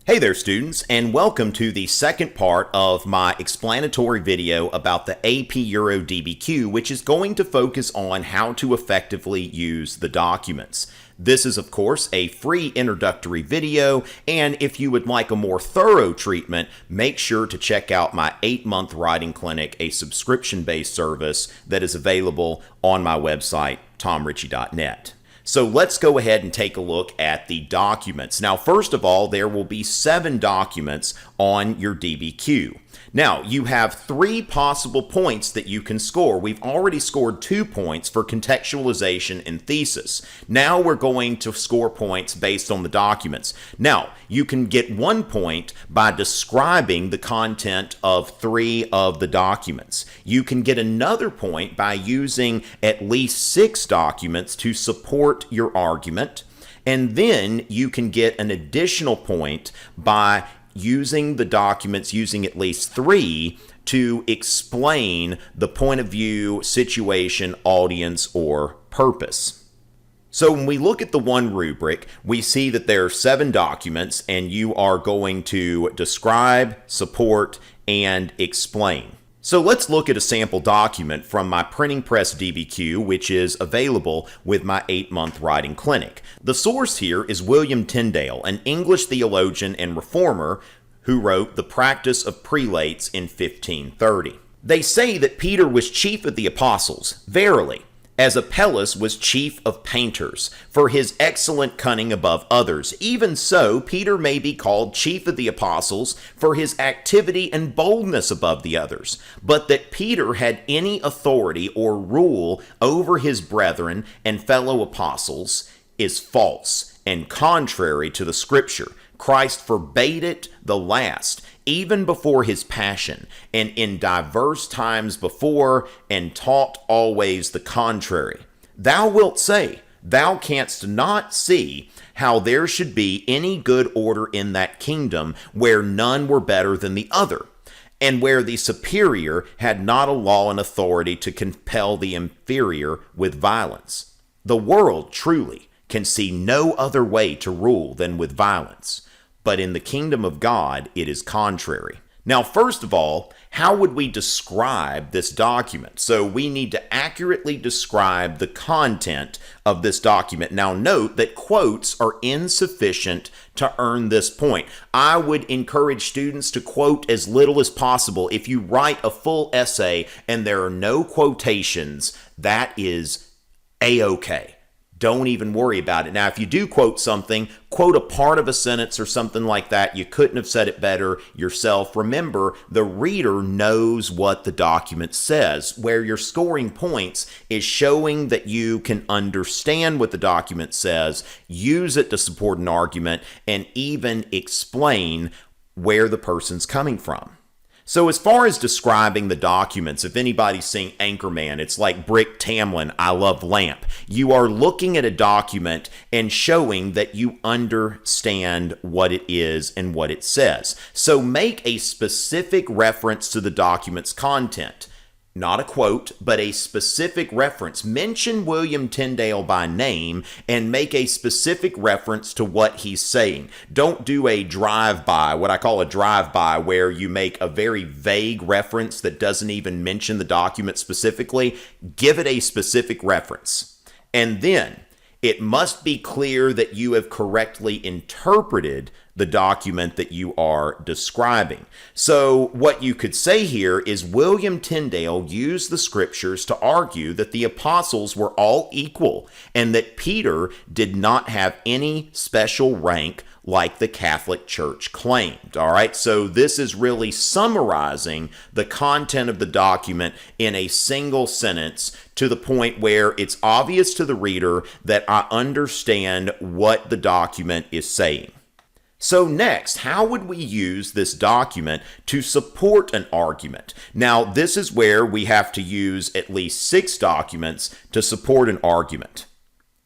Hey there students, and welcome to the second part of my explanatory video about the AP Euro DBQ, which is going to focus on how to effectively use the documents. This is of course a free introductory video, and if you would like a more thorough treatment, make sure to check out my 8-month writing clinic, a subscription-based service that is available on my website, tomritchie.net. So let's go ahead and take a look at the documents. Now, first of all, there will be 7 documents on your DBQ. Now, you have 3 possible points that you can score. We've already scored 2 points for contextualization and thesis. Now we're going to score points based on the documents. Now, you can get 1 point by describing the content of 3 of the documents. You can get another point by using at least 6 documents to support your argument. And then you can get an additional point by using the documents, using at least 3 to explain the point of view, situation, audience, or purpose. So when we look at the one rubric, we see that there are 7 documents, and you are going to describe, support, and explain. So let's look at a sample document from my printing press DBQ, which is available with my 8-month writing clinic. The source here is VIEW Tyndale, an English theologian and reformer who wrote The Practice of Prelates in 1530. They say that Peter was chief of the apostles, verily, as Apelles was chief of painters, for his excellent cunning above others. Even so, Peter may be called chief of the apostles for his activity and boldness above the others. But that Peter had any authority or rule over his brethren and fellow apostles is false and contrary to the Scripture. Christ forbade it the last, even before his passion, and in diverse times before, and taught always the contrary. Thou wilt say, thou canst not see how there should be any good order in that kingdom where none were better than the other, and where the superior had not a law and authority to compel the inferior with violence. The world, truly, can see no other way to rule than with violence. But in the kingdom of God, it is contrary. Now, first of all, how would we describe this document? So we need to accurately describe the content of this document. Now, note that quotes are insufficient to earn this point. I would encourage students to quote as little as possible. If you write a full essay and there are no quotations, that is A-okay. Don't even worry about it. Now, if you do quote something, quote a part of a sentence or something like that. You couldn't have said it better yourself. Remember, the reader knows what the document says. Where you're scoring points is showing that you can understand what the document says, use it to support an argument, and even explain where the person's coming from. So as far as describing the documents, if anybody's seen Anchorman, it's like Brick Tamlin, I Love Lamp. You are looking at a document and showing that you understand what it is and what it says. So make a specific reference to the document's content. Not a quote, but a specific reference. Mention VIEW Tyndale by name and make a specific reference to what he's saying. Don't do a drive-by, what I call a drive-by, where you make a very vague reference that doesn't even mention the document specifically. Give it a specific reference. And then it must be clear that you have correctly interpreted the document that you are describing. So what you could say here is VIEW Tyndale used the scriptures to argue that the apostles were all equal and that Peter did not have any special rank like the Catholic Church claimed. All right, so this is really summarizing the content of the document in a single sentence to the point where it's obvious to the reader that I understand what the document is saying. So next, how would we use this document to support an argument? Now, this is where we have to use at least 6 documents to support an argument.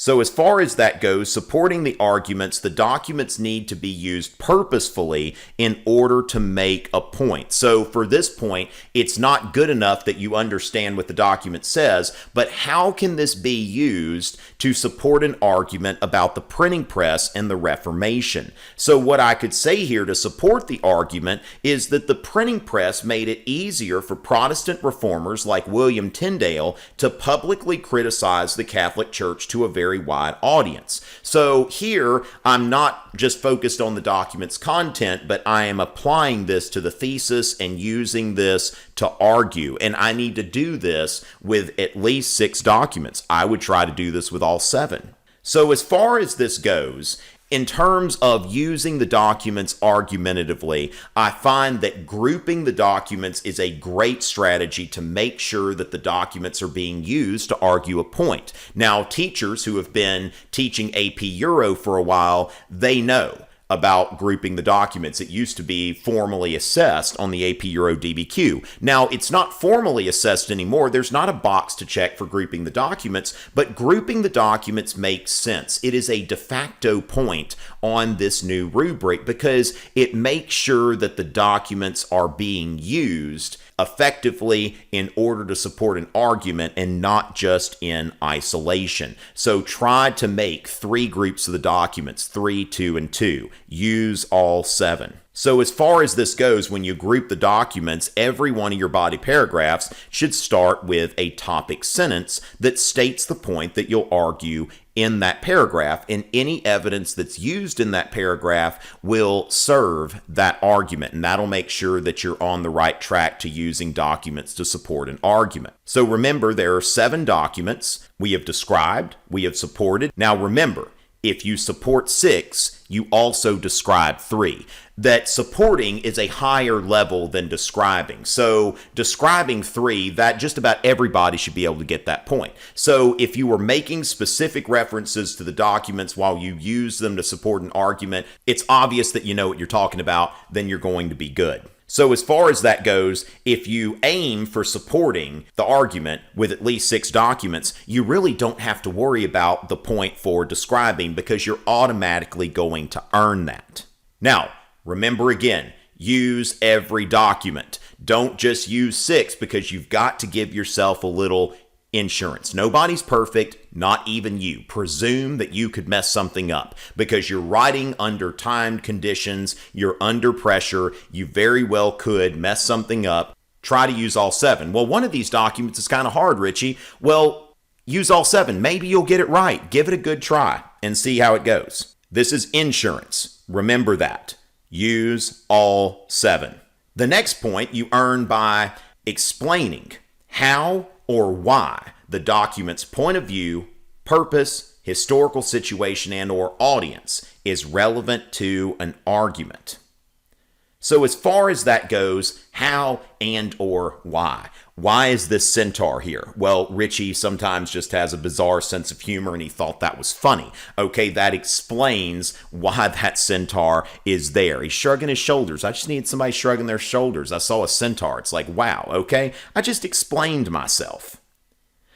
So as far as that goes, supporting the arguments, the documents need to be used purposefully in order to make a point. So for this point, it's not good enough that you understand what the document says, but how can this be used to support an argument about the printing press and the Reformation? So what I could say here to support the argument is that the printing press made it easier for Protestant reformers like William Tyndale to publicly criticize the Catholic Church to a very wide audience. So here, I'm not just focused on the document's content, but I am applying this to the thesis and using this to argue. And I need to do this with at least 6 documents. I would try to do this with all 7. So as far as this goes, in terms of using the documents argumentatively, I find that grouping the documents is a great strategy to make sure that the documents are being used to argue a point. Now, teachers who have been teaching AP Euro for a while, they know about grouping the documents. It used to be formally assessed on the AP Euro DBQ. Now, it's not formally assessed anymore. There's not a box to check for grouping the documents, but grouping the documents makes sense. It is a de facto point on this new rubric because it makes sure that the documents are being used effectively in order to support an argument and not just in isolation. So try to make 3 groups of the documents, 3, 2, and 2. Use all 7. So as far as this goes, when you group the documents, every one of your body paragraphs should start with a topic sentence that states the point that you'll argue in that paragraph, and any evidence that's used in that paragraph will serve that argument, and that'll make sure that you're on the right track to using documents to support an argument. So remember, there are 7 documents. We have described, we have supported. Now remember, if you support 6, you also describe 3. That supporting is a higher level than describing. So describing 3, that just about everybody should be able to get that point. So if you were making specific references to the documents while you use them to support an argument, it's obvious that you know what you're talking about, then you're going to be good. So as far as that goes, if you aim for supporting the argument with at least 6 documents, you really don't have to worry about the point for describing because you're automatically going to earn that. Now, remember again, use every document. Don't just use 6 because you've got to give yourself a little insurance. Nobody's perfect, not even you. Presume that you could mess something up because you're writing under timed conditions, you're under pressure, you very well could mess something up. Try to use all 7. Well, one of these documents is kind of hard, Richie. Well, use all 7. Maybe you'll get it right. Give it a good try and see how it goes. This is insurance. Remember that. Use all 7. The next point you earn by explaining how or why the document's point of view, purpose, historical situation, and or audience is relevant to an argument. So as far as that goes, how and or why? Why is this centaur here? Well, Richie sometimes just has a bizarre sense of humor and he thought that was funny. Okay, that explains why that centaur is there. He's shrugging his shoulders. I just need somebody shrugging their shoulders. I saw a centaur. It's like, wow, okay? I just explained myself.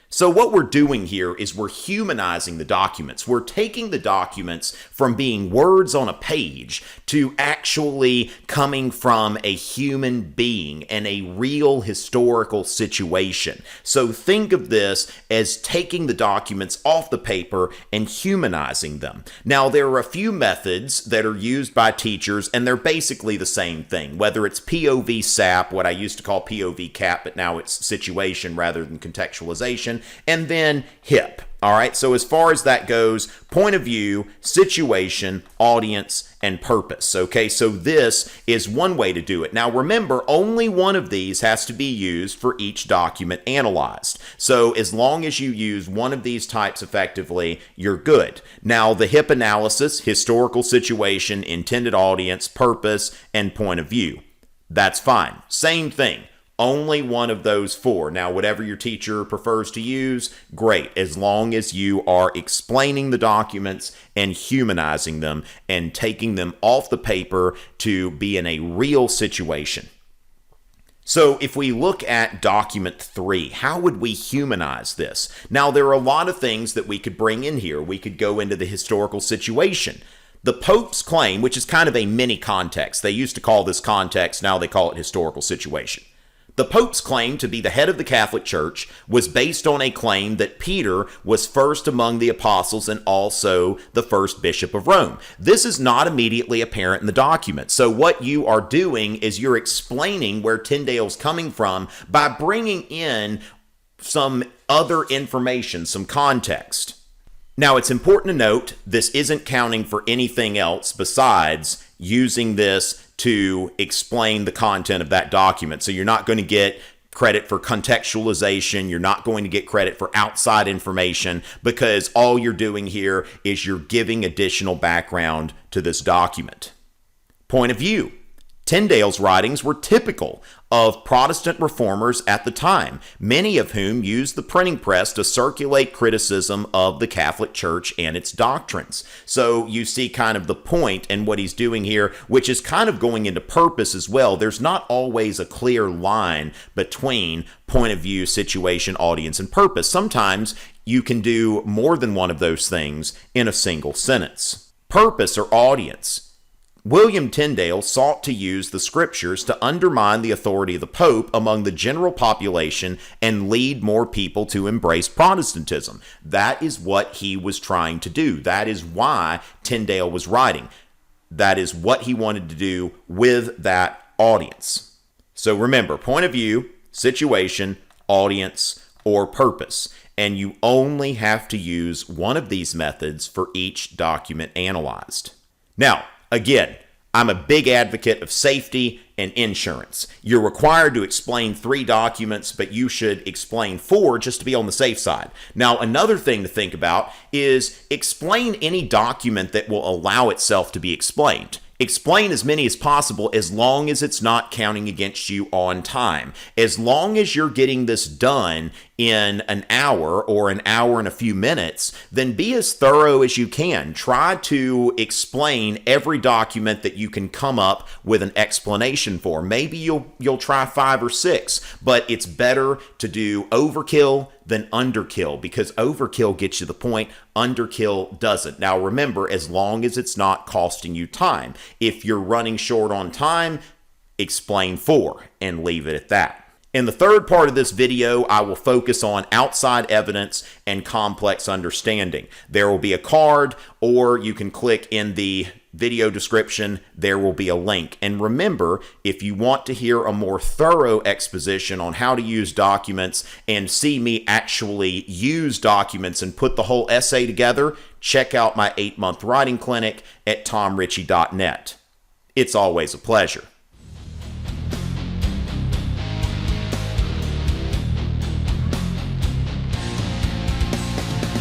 So what we're doing here is we're humanizing the documents. We're taking the documents from being words on a page to actually coming from a human being and a real historical situation. So think of this as taking the documents off the paper and humanizing them. Now, there are a few methods that are used by teachers, and they're basically the same thing, whether it's POV SAP, what I used to call POV CAP, but now it's situation rather than contextualization, and then HIP. All right, so as far as that goes, point of view, situation, audience, and purpose. Okay, so this is one way to do it. Now remember, only one of these has to be used for each document analyzed. So as long as you use one of these types effectively, you're good. Now the HIP analysis, historical situation, intended audience, purpose, and point of view. That's fine. Same thing. Only one of those 4. Now, whatever your teacher prefers to use, great, as long as you are explaining the documents and humanizing them and taking them off the paper to be in a real situation. So if we look at document 3, how would we humanize this? Now, there are a lot of things that we could bring in here. We could go into the historical situation. The Pope's claim, which is kind of a mini context. They used to call this context, now they call it historical situation. The Pope's claim to be the head of the Catholic Church was based on a claim that Peter was first among the apostles and also the first bishop of Rome. This is not immediately apparent in the document. So what you are doing is you're explaining where Tyndale's coming from by bringing in some other information, some context. Now, it's important to note this isn't counting for anything else besides using this to explain the content of that document. So you're not going to get credit for contextualization. You're not going to get credit for outside information because all you're doing here is you're giving additional background to this document. Point of view. Tyndale's writings were typical of Protestant reformers at the time, many of whom used the printing press to circulate criticism of the Catholic Church and its doctrines. So you see kind of the point in what he's doing here, which is kind of going into purpose as well. There's not always a clear line between point of view, situation, audience, and purpose. Sometimes you can do more than one of those things in a single sentence. Purpose or audience. William Tyndale sought to use the scriptures to undermine the authority of the Pope among the general population and lead more people to embrace Protestantism. That is what he was trying to do. That is why Tyndale was writing. That is what he wanted to do with that audience. So remember, point of view, situation, audience, or purpose. And you only have to use one of these methods for each document analyzed. Now, again, I'm a big advocate of safety and insurance. You're required to explain 3 documents, but you should explain 4 just to be on the safe side. Now, another thing to think about is explain any document that will allow itself to be explained. Explain as many as possible as long as it's not counting against you on time. As long as you're getting this done in an hour or an hour and a few minutes, then be as thorough as you can. Try to explain every document that you can come up with an explanation for. Maybe you'll try 5 or 6, but it's better to do overkill than underkill because overkill gets you the point, underkill doesn't. Now remember, as long as it's not costing you time. If you're running short on time, explain 4 and leave it at that. In the third part of this video, I will focus on outside evidence and complex understanding. There will be a card, or you can click in the video description. There will be a link. And remember, if you want to hear a more thorough exposition on how to use documents and see me actually use documents and put the whole essay together, check out my 8-month writing clinic at tomritchie.net. It's always a pleasure.